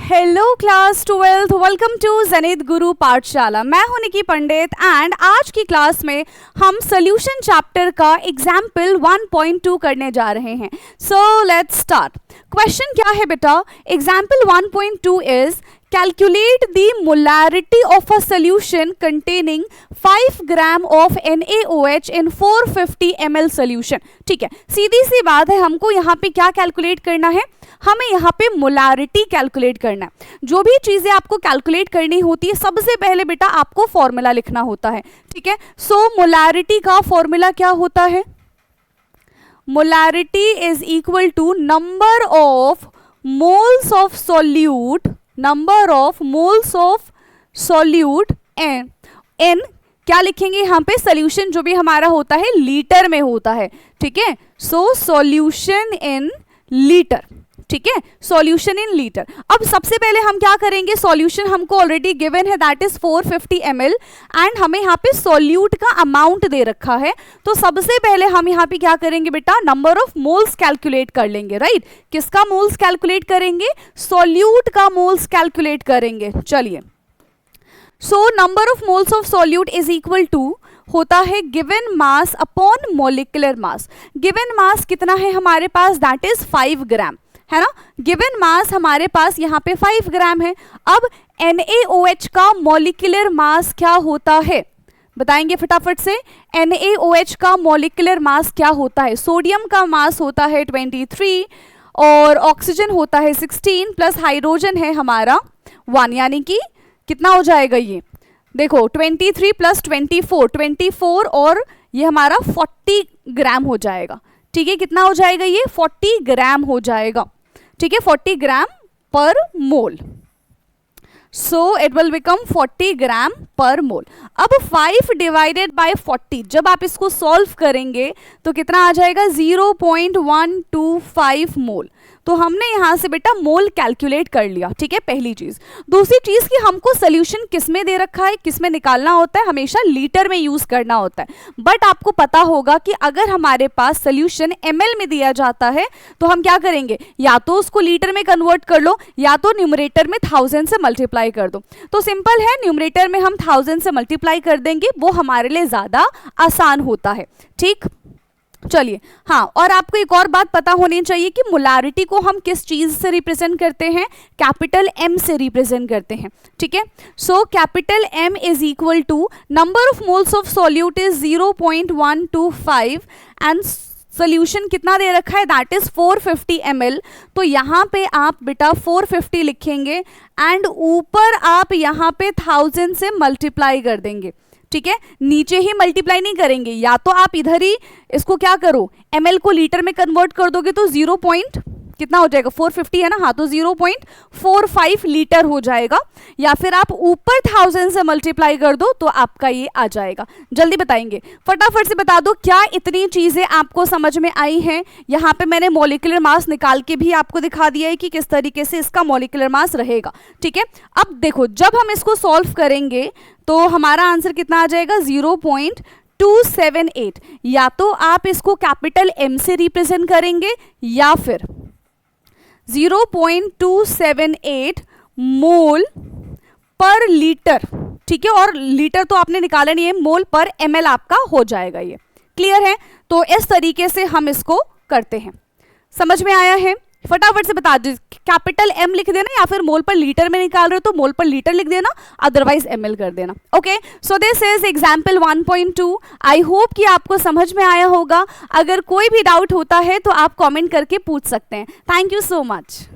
Hello class 12th, welcome to Zenith Guru Pathshala. मैं हूं निकी पंडित and आज की क्लास में हम सोल्यूशन चैप्टर का एग्जाम्पल 1.2 करने जा रहे हैं। So let's start. क्वेश्चन क्या है बेटा? Example 1.2 is calculate the molarity of a solution containing 5 gram of NaOH in 450 ml solution। ठीक है, सीधी सी बात है, हमको यहाँ पे क्या कैलकुलेट करना है? हमें यहाँ पे मोलारिटी कैलकुलेट करना है। जो भी चीजें आपको कैलकुलेट करनी होती है सबसे पहले बेटा आपको फॉर्मूला लिखना होता है। ठीक है, सो मोलारिटी का फॉर्मूला क्या होता है? Molarity is equal to number of moles of solute, number of moles of solute n क्या लिखेंगे यहाँ पे? सोल्यूशन जो भी हमारा होता है लीटर में होता है। ठीक है, सो सॉल्यूशन इन लीटर। ठीक है, सॉल्यूशन इन लीटर। अब सबसे पहले हम क्या करेंगे? सॉल्यूशन हमको ऑलरेडी गिवन है, दैट इज 450 ml एंड हमें यहाँ पे सॉल्यूट का अमाउंट दे रखा है। तो सबसे पहले हम यहाँ पे क्या करेंगे बेटा? नंबर ऑफ मोल्स कैलकुलेट कर लेंगे। राइट, किसका मोल्स कैलकुलेट करेंगे? सॉल्यूट का मोल्स कैलकुलेट करेंगे। चलिए, so number of moles of solute is equal to होता है given mass upon molecular mass. Given mass कितना है हमारे पास? दैट इज 5 ग्राम, है ना। गिवन मास हमारे पास यहाँ पे 5 ग्राम है। अब NaOH का मॉलिक्यूलर मास क्या होता है? बताएंगे फटाफट से। NaOH का मॉलिक्यूलर मास क्या होता है? सोडियम का मास होता है 23 और ऑक्सीजन होता है 16 प्लस हाइड्रोजन है हमारा 1, यानी कि कितना हो जाएगा ये? देखो 23 प्लस 24 और ये हमारा 40 ग्राम हो जाएगा। ठीक है, कितना हो जाएगा ये? 40 ग्राम हो जाएगा। ठीक है, 40 ग्राम पर मोल। सो इट विल बिकम 40 ग्राम पर मोल। अब 5 डिवाइडेड बाय 40, जब आप इसको सॉल्व करेंगे तो कितना आ जाएगा? 0.125 मोल। तो हमने यहां से बेटा मोल कैलकुलेट कर लिया। ठीक है, पहली चीज। दूसरी चीज कि हमको सोल्यूशन किस में दे रखा है, किस में निकालना होता है? हमेशा लीटर में यूज करना होता है। बट आपको पता होगा कि अगर हमारे पास सोल्यूशन ml में दिया जाता है तो हम क्या करेंगे? या तो उसको लीटर में कन्वर्ट कर लो या तो न्यूमरेटर में 1000 से मल्टीप्लाई कर दो। तो सिंपल है, न्यूमरेटर में हम 1000 से मल्टीप्लाई कर देंगे, वो हमारे लिए ज्यादा आसान होता है। ठीक, चलिए। हाँ, और आपको एक और बात पता होनी चाहिए कि मोलारिटी को हम किस चीज से रिप्रेजेंट करते हैं? कैपिटल M से रिप्रेजेंट करते हैं। ठीक है, so capital M is equal to number of moles of solute is 0.125 and solution कितना दे रखा है? That is 450 ml। तो यहाँ पे आप बेटा 450 लिखेंगे एंड ऊपर आप यहाँ पे 1000 से मल्टीप्लाई कर देंगे। ठीक है, नीचे ही मल्टीप्लाई नहीं करेंगे, या तो आप इधर ही इसको क्या करो, ml को लीटर में कन्वर्ट कर दोगे तो 0. कितना हो जाएगा? 450 है ना। हाँ, तो 0.45 लीटर हो जाएगा, या फिर आप ऊपर 1000 से मल्टीप्लाई कर दो तो आपका ये आ जाएगा। जल्दी बताएंगे, फटाफट से बता दो। क्या इतनी चीजें आपको समझ में आई हैं? यहाँ पे मैंने मॉलिक्यूलर मास निकाल के भी आपको दिखा दिया है कि किस तरीके से इसका मॉलिक्यूलर मास रहेगा। ठीक है, अब देखो जब हम इसको सॉल्व करेंगे तो हमारा आंसर कितना आ जाएगा? 0.278। या तो आप इसको कैपिटल M से रिप्रेजेंट करेंगे या फिर 0.278 मोल पर लीटर। ठीक है, और लीटर तो आपने निकाला नहीं है, मोल पर ml आपका हो जाएगा। ये क्लियर है? तो इस तरीके से हम इसको करते हैं। समझ में आया है? फटाफट से बता दीजिए, कैपिटल M लिख देना या फिर मोल पर लीटर में निकाल रहे हो तो मोल पर लीटर लिख देना, अदरवाइज ml कर देना। Okay, so this is example 1.2। I hope कि आपको समझ में आया होगा। अगर कोई भी डाउट होता है तो आप कमेंट करके पूछ सकते हैं। Thank you so much.